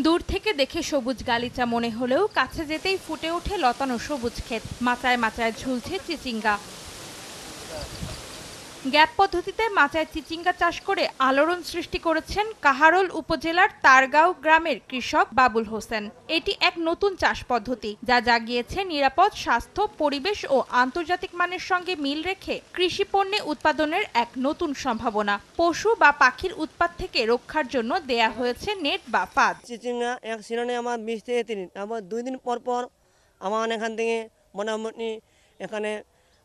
দূর থেকে দেখে সবুজ গালিচা মনে হলেও কাছে যেতেই ফুটে ওঠে লতানো সবুজ ক্ষেত। মাচায় মাচায় ঝুলছে চিচিঙ্গা। গ্যাপ পদ্ধতিতে মাচায় চিচিঙ্গা চাষ করে আলোড়ন সৃষ্টি করেছেন কাহারোল উপজেলার তারগাঁও গ্রামের কৃষক বাবুল হোসেন। এটি এক নতুন চাষ পদ্ধতি যা জাগিয়েছে নিরাপদ, স্বাস্থ্য, পরিবেশ ও আন্তর্জাতিক মানের সঙ্গে মিল রেখে কৃষি পণ্যে উৎপাদনের এক নতুন সম্ভাবনা। পশু বা পাখির উৎপাত থেকে রক্ষার জন্য দেয়া হয়েছে নেট বা ফাঁদ। চিচিঙ্গা এক সিজনে আমার 20 থেকে 30, আবার 2 দিন পর পর আমার এখান থেকে মোটামুটি এখানে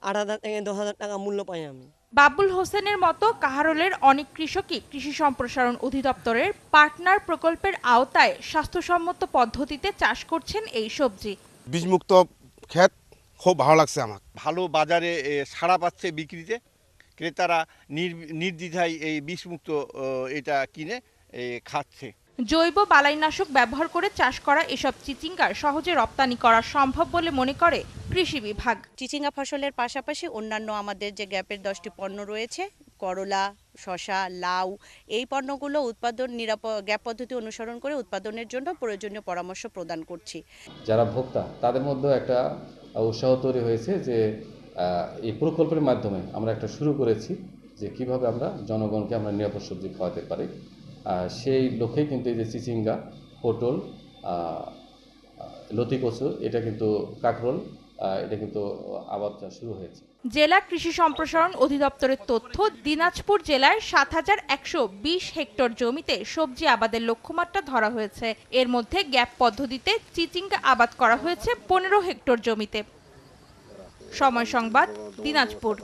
8,000 থেকে 10,000 টাকা মূল্য পাই আমি। বাবুল হোসেনের মতো কাহারোলের অনেক কৃষকই কৃষি সম্প্রসারণ অধিদপ্তরের পার্টনার প্রকল্পের আওতায় স্বাস্থ্যসম্মত পদ্ধতিতে চাষ করছেন এই সবজি। বীজমুক্ত ক্ষেত খুব ভালো লাগছে আমার। ভালো বাজারে সাড়া পাচ্ছে বিক্রিতে, ক্রেতারা নির্দ্বিধায় এই বিষমুক্ত এটা কিনে খাচ্ছে। জৈব বালাইনাশক ব্যবহার করে চাষ করা এসব চিচিঙ্গার সহজে রপ্তানি করা সম্ভব বলে মনে করে কৃষি বিভাগ। চিচিঙ্গা ফসলের পাশাপাশি অন্যান্য আমাদের যে গ্যাপের 10টি পণ্য রয়েছে, করলা, শসা, লাউ, এই পণ্যগুলো উৎপাদন গ্যাপ পদ্ধতি অনুসরণ করে উৎপাদনের জন্য প্রয়োজনীয় পরামর্শ প্রদান করছি। যারা ভোক্তা তাদের মধ্যে একটা উৎসাহ তৈরি হয়েছে যে এই প্রকল্পের মাধ্যমে আমরা একটা শুরু করেছি যে কিভাবে আমরা জনগণকে আমরা নিরাপদ সবজি খাওয়াতে পারি। সেই লক্ষ্যে কিন্তু এই যে চিচিঙ্গা, পটল, লতি কচু, এটা কিন্তু কাঁকরোল, এটা কিন্তু আবাদ শুরু হয়েছে। জেলা কৃষি সম্প্রসারণ অধিদপ্তরের তথ্য, দিনাজপুর জেলার 7,120 হেক্টর জমিতে সবজি আবাদের লক্ষ্যমাত্রা ধরা হয়েছে। এর মধ্যে গ্যাপ পদ্ধতিতে চিচিঙ্গা আবাদ করা হয়েছে 15 হেক্টর জমিতে। সময় সংবাদ, দিনাজপুর।